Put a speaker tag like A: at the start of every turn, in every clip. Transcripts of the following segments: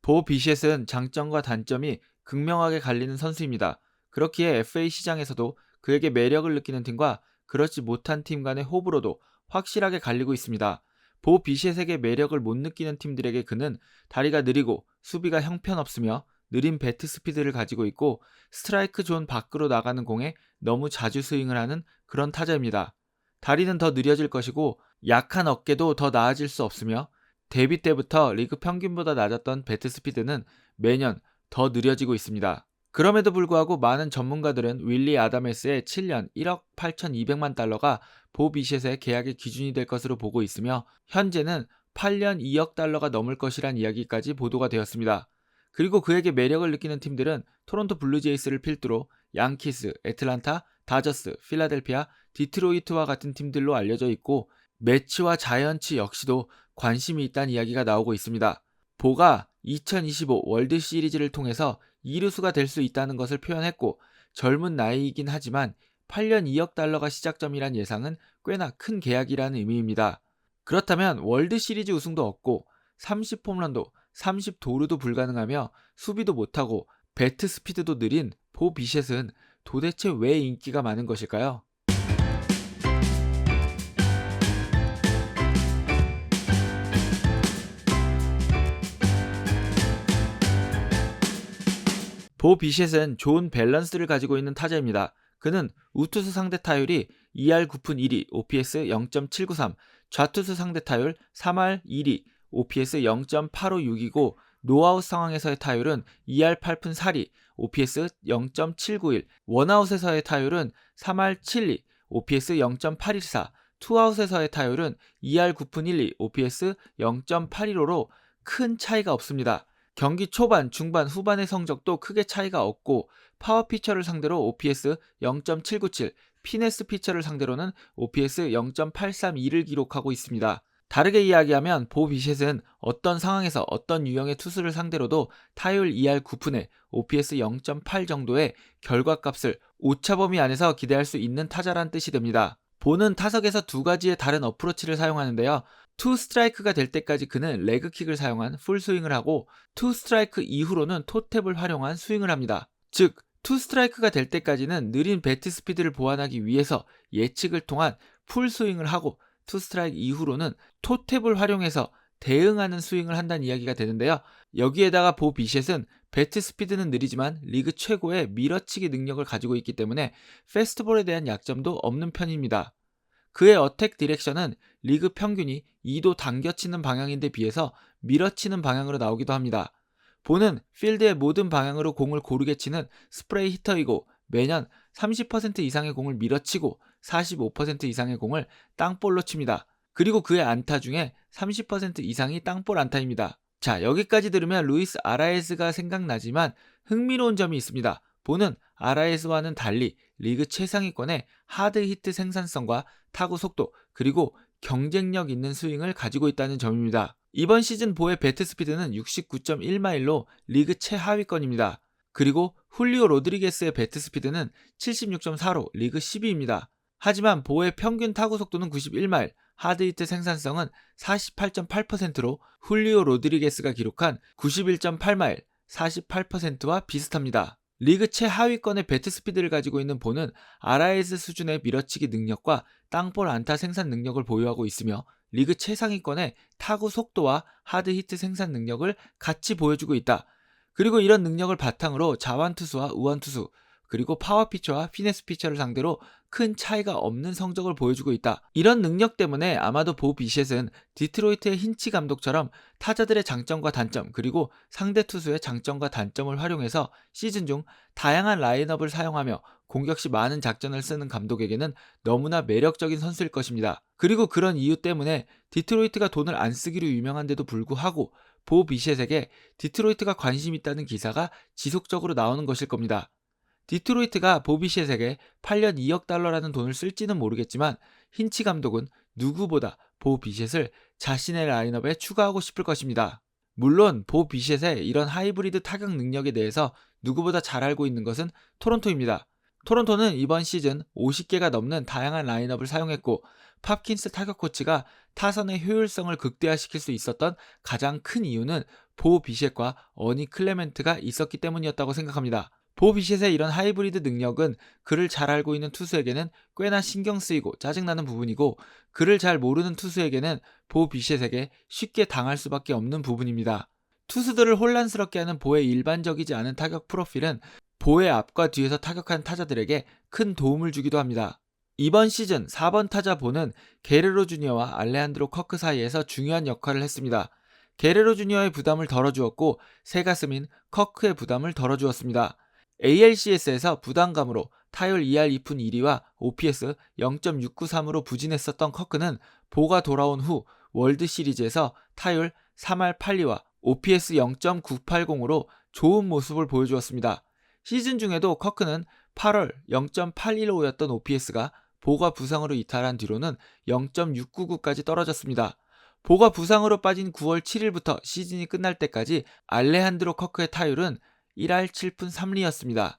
A: 보 비셋은 장점과 단점이 극명하게 갈리는 선수입니다. 그렇기에 FA 시장에서도 그에게 매력을 느끼는 팀과 그렇지 못한 팀 간의 호불호도 확실하게 갈리고 있습니다. 보 비셋에게 매력을 못 느끼는 팀들에게 그는 다리가 느리고 수비가 형편없으며 느린 배트 스피드를 가지고 있고 스트라이크 존 밖으로 나가는 공에 너무 자주 스윙을 하는 그런 타자입니다. 다리는 더 느려질 것이고 약한 어깨도 더 나아질 수 없으며 데뷔 때부터 리그 평균보다 낮았던 배트 스피드는 매년 더 느려지고 있습니다. 그럼에도 불구하고 많은 전문가들은 윌리 아다메스의 7년 1억 8,200만 달러가 보 비셋의 계약의 기준이 될 것으로 보고 있으며 현재는 8년 2억 달러가 넘을 것이란 이야기까지 보도가 되었습니다. 그리고 그에게 매력을 느끼는 팀들은 토론토 블루제이스를 필두로 양키스, 애틀란타, 다저스, 필라델피아, 디트로이트와 같은 팀들로 알려져 있고 매치와 자이언츠 역시도 관심이 있다는 이야기가 나오고 있습니다. 보가 2025 월드 시리즈를 통해서 이루수가 될 수 있다는 것을 표현했고 젊은 나이이긴 하지만 8년 2억 달러가 시작점이란 예상은 꽤나 큰 계약이라는 의미입니다. 그렇다면 월드 시리즈 우승도 없고 30홈런도 30도루도 불가능하며 수비도 못하고 배트 스피드도 느린 보 비셋은 도대체 왜 인기가 많은 것일까요? 보 비셋은 좋은 밸런스를 가지고 있는 타자입니다. 그는 우투수 상대 타율이 2할 9푼 1리, OPS 0.793, 좌투수 상대 타율 3할 1리, OPS 0.856이고 노아웃 상황에서의 타율은 2할 8푼 4리, OPS 0.791, 원아웃에서의 타율은 3할 7리, OPS 0.814, 투아웃에서의 타율은 2할 9푼 1리, OPS 0.815로 큰 차이가 없습니다. 경기 초반, 중반, 후반의 성적도 크게 차이가 없고 파워 피처를 상대로 OPS 0.797, 피네스 피처를 상대로는 OPS 0.832를 기록하고 있습니다. 다르게 이야기하면 보 비셋은 어떤 상황에서 어떤 유형의 투수를 상대로도 타율 2할 9푼에 OPS 0.8 정도의 결과값을 오차 범위 안에서 기대할 수 있는 타자란 뜻이 됩니다. 보는 타석에서 두 가지의 다른 어프로치를 사용하는데요. 투 스트라이크가 될 때까지 그는 레그킥을 사용한 풀스윙을 하고 투 스트라이크 이후로는 토탭을 활용한 스윙을 합니다. 즉, 투 스트라이크가 될 때까지는 느린 배트 스피드를 보완하기 위해서 예측을 통한 풀스윙을 하고 투 스트라이크 이후로는 토탭을 활용해서 대응하는 스윙을 한다는 이야기가 되는데요. 여기에다가 보 비셋은 배트 스피드는 느리지만 리그 최고의 밀어치기 능력을 가지고 있기 때문에 패스트볼에 대한 약점도 없는 편입니다. 그의 어택 디렉션은 리그 평균이 2도 당겨치는 방향인데 비해서 밀어치는 방향으로 나오기도 합니다. 보는 필드의 모든 방향으로 공을 고르게 치는 스프레이 히터이고 매년 30% 이상의 공을 밀어치고 45% 이상의 공을 땅볼로 칩니다. 그리고 그의 안타 중에 30% 이상이 땅볼 안타입니다. 자, 여기까지 들으면 루이스 아라에스가 생각나지만 흥미로운 점이 있습니다. 보는 아라에스와는 달리 리그 최상위권의 하드 히트 생산성과 타구 속도 그리고 경쟁력 있는 스윙을 가지고 있다는 점입니다. 이번 시즌 보의 배트 스피드는 69.1마일로 리그 최하위권입니다. 그리고 훌리오 로드리게스의 배트 스피드는 76.4로 리그 10위입니다. 하지만 보의 평균 타구 속도는 91마일, 하드히트 생산성은 48.8%로 훌리오 로드리게스가 기록한 91.8마일, 48%와 비슷합니다. 리그 최하위권의 배트 스피드를 가지고 있는 보는 아라에스 수준의 밀어치기 능력과 땅볼 안타 생산 능력을 보유하고 있으며 리그 최상위권의 타구 속도와 하드 히트 생산 능력을 같이 보여주고 있다. 그리고 이런 능력을 바탕으로 자완 투수와 우완 투수 그리고 파워 피처와 피네스 피처를 상대로 큰 차이가 없는 성적을 보여주고 있다. 이런 능력 때문에 아마도 보 비셋은 디트로이트의 힌치 감독처럼 타자들의 장점과 단점 그리고 상대 투수의 장점과 단점을 활용해서 시즌 중 다양한 라인업을 사용하며 공격 시 많은 작전을 쓰는 감독에게는 너무나 매력적인 선수일 것입니다. 그리고 그런 이유 때문에 디트로이트가 돈을 안 쓰기로 유명한데도 불구하고 보 비셋에게 디트로이트가 관심 있다는 기사가 지속적으로 나오는 것일 겁니다. 디트로이트가 보 비셋에게 8년 2억 달러라는 돈을 쓸지는 모르겠지만 힌치 감독은 누구보다 보 비셋을 자신의 라인업에 추가하고 싶을 것입니다. 물론 보 비셋의 이런 하이브리드 타격 능력에 대해서 누구보다 잘 알고 있는 것은 토론토입니다. 토론토는 이번 시즌 50개가 넘는 다양한 라인업을 사용했고 팝킨스 타격 코치가 타선의 효율성을 극대화시킬 수 있었던 가장 큰 이유는 보 비셋과 어니 클레멘트가 있었기 때문이었다고 생각합니다. 보 비셋의 이런 하이브리드 능력은 그를 잘 알고 있는 투수에게는 꽤나 신경 쓰이고 짜증나는 부분이고, 그를 잘 모르는 투수에게는 보 비셋에게 쉽게 당할 수밖에 없는 부분입니다. 투수들을 혼란스럽게 하는 보의 일반적이지 않은 타격 프로필은 보의 앞과 뒤에서 타격한 타자들에게 큰 도움을 주기도 합니다. 이번 시즌 4번 타자 보는 게레로 주니어와 알레한드로 커크 사이에서 중요한 역할을 했습니다. 게레로 주니어의 부담을 덜어주었고 새가슴인 커크의 부담을 덜어주었습니다. ALCS에서 부담감으로 타율 2할 2푼 1리와 OPS 0.693으로 부진했었던 커크는 보가 돌아온 후 월드 시리즈에서 타율 3할 8리와 OPS 0.980으로 좋은 모습을 보여주었습니다. 시즌 중에도 커크는 8월 0.815였던 OPS가 보가 부상으로 이탈한 뒤로는 0.699까지 떨어졌습니다. 보가 부상으로 빠진 9월 7일부터 시즌이 끝날 때까지 알레한드로 커크의 타율은 1할 7푼 3리였습니다.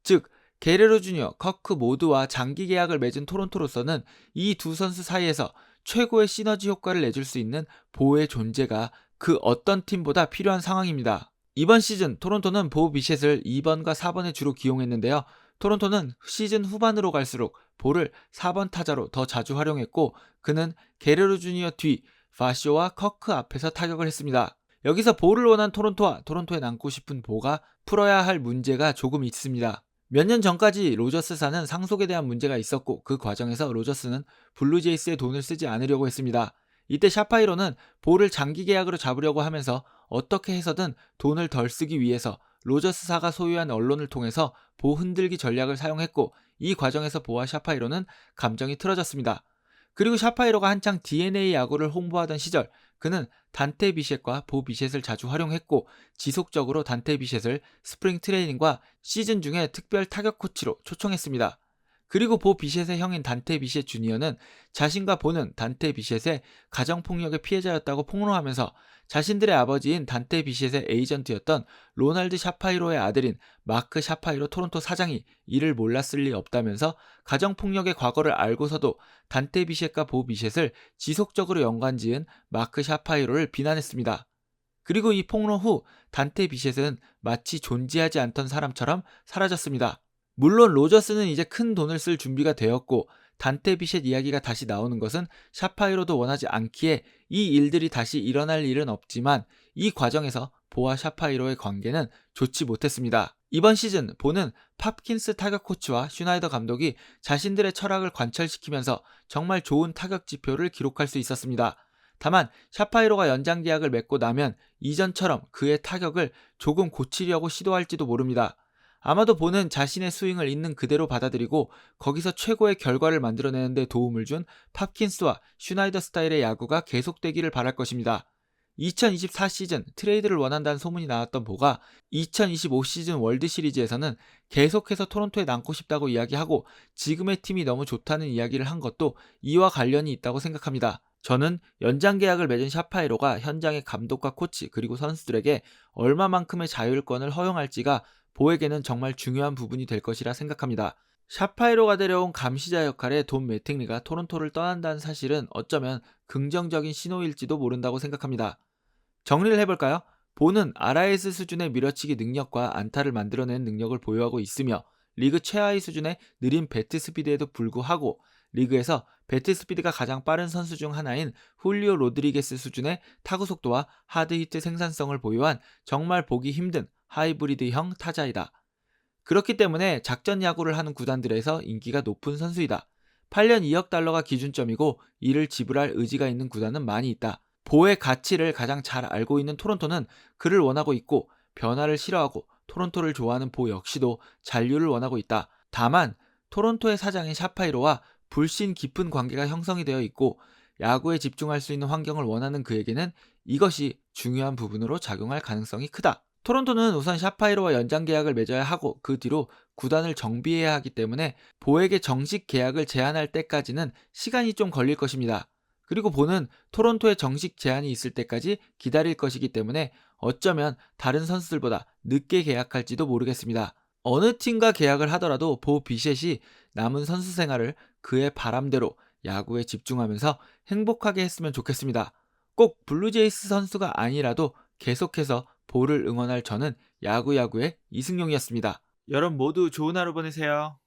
A: 즉 게레로 주니어, 커크 모두와 장기 계약을 맺은 토론토로서는 이 두 선수 사이에서 최고의 시너지 효과를 내줄 수 있는 보의 존재가 그 어떤 팀보다 필요한 상황입니다. 이번 시즌 토론토는 보 비셋을 2번과 4번에 주로 기용했는데요. 토론토는 시즌 후반으로 갈수록 보를 4번 타자로 더 자주 활용했고, 그는 게레로 주니어 뒤 바쇼와 커크 앞에서 타격을 했습니다. 여기서 보를 원한 토론토와 토론토에 남고 싶은 보가 풀어야 할 문제가 조금 있습니다. 몇 년 전까지 로저스사는 상속에 대한 문제가 있었고, 그 과정에서 로저스는 블루제이스의 돈을 쓰지 않으려고 했습니다. 이때 샤파이로는 보를 장기 계약으로 잡으려고 하면서 어떻게 해서든 돈을 덜 쓰기 위해서 로저스사가 소유한 언론을 통해서 보 흔들기 전략을 사용했고, 이 과정에서 보와 샤파이로는 감정이 틀어졌습니다. 그리고 샤파이로가 한창 DNA 야구를 홍보하던 시절 그는 단테 비셋과 보 비셋을 자주 활용했고, 지속적으로 단테 비셋을 스프링 트레이닝과 시즌 중에 특별 타격 코치로 초청했습니다. 그리고 보 비셋의 형인 단테 비셋 주니어는 자신과 보는 단테 비셋의 가정폭력의 피해자였다고 폭로하면서 자신들의 아버지인 단테 비셋의 에이전트였던 로날드 샤파이로의 아들인 마크 샤파이로 토론토 사장이 이를 몰랐을 리 없다면서 가정폭력의 과거를 알고서도 단테 비셋과 보 비셋을 지속적으로 연관지은 마크 샤파이로를 비난했습니다. 그리고 이 폭로 후 단테 비셋은 마치 존재하지 않던 사람처럼 사라졌습니다. 물론 로저스는 이제 큰 돈을 쓸 준비가 되었고, 단테 비셋 이야기가 다시 나오는 것은 샤파이로도 원하지 않기에 이 일들이 다시 일어날 일은 없지만, 이 과정에서 보와 샤파이로의 관계는 좋지 못했습니다. 이번 시즌 보는 팝킨스 타격 코치와 슈나이더 감독이 자신들의 철학을 관철시키면서 정말 좋은 타격 지표를 기록할 수 있었습니다. 다만 샤파이로가 연장 계약을 맺고 나면 이전처럼 그의 타격을 조금 고치려고 시도할지도 모릅니다. 아마도 보는 자신의 스윙을 있는 그대로 받아들이고 거기서 최고의 결과를 만들어내는 데 도움을 준 팝킨스와 슈나이더 스타일의 야구가 계속되기를 바랄 것입니다. 2024 시즌 트레이드를 원한다는 소문이 나왔던 보가 2025 시즌 월드 시리즈에서는 계속해서 토론토에 남고 싶다고 이야기하고 지금의 팀이 너무 좋다는 이야기를 한 것도 이와 관련이 있다고 생각합니다. 저는 연장 계약을 맺은 샤파이로가 현장의 감독과 코치 그리고 선수들에게 얼마만큼의 자율권을 허용할지가 보에게는 정말 중요한 부분이 될 것이라 생각합니다. 샤파이로가 데려온 감시자 역할의 돈 매팅리가 토론토를 떠난다는 사실은 어쩌면 긍정적인 신호일지도 모른다고 생각합니다. 정리를 해볼까요? 보는 RIS 수준의 밀어치기 능력과 안타를 만들어내는 능력을 보유하고 있으며 리그 최하위 수준의 느린 배트 스피드에도 불구하고 리그에서 배트 스피드가 가장 빠른 선수 중 하나인 훌리오 로드리게스 수준의 타구 속도와 하드 히트 생산성을 보유한 정말 보기 힘든 하이브리드형 타자이다. 그렇기 때문에 작전 야구를 하는 구단들에서 인기가 높은 선수이다. 8년 2억 달러가 기준점이고 이를 지불할 의지가 있는 구단은 많이 있다. 보의 가치를 가장 잘 알고 있는 토론토는 그를 원하고 있고 변화를 싫어하고 토론토를 좋아하는 보 역시도 잔류를 원하고 있다. 다만 토론토의 사장인 샤파이로와 불신 깊은 관계가 형성이 되어 있고 야구에 집중할 수 있는 환경을 원하는 그에게는 이것이 중요한 부분으로 작용할 가능성이 크다. 토론토는 우선 샤파이로와 연장 계약을 맺어야 하고 그 뒤로 구단을 정비해야 하기 때문에 보에게 정식 계약을 제안할 때까지는 시간이 좀 걸릴 것입니다. 그리고 보는 토론토의 정식 제안이 있을 때까지 기다릴 것이기 때문에 어쩌면 다른 선수들보다 늦게 계약할지도 모르겠습니다. 어느 팀과 계약을 하더라도 보 비셋이 남은 선수 생활을 그의 바람대로 야구에 집중하면서 행복하게 했으면 좋겠습니다. 꼭 블루제이스 선수가 아니라도 계속해서 볼을 응원할 저는 야구야구의 이승용이었습니다. 여러분 모두 좋은 하루 보내세요.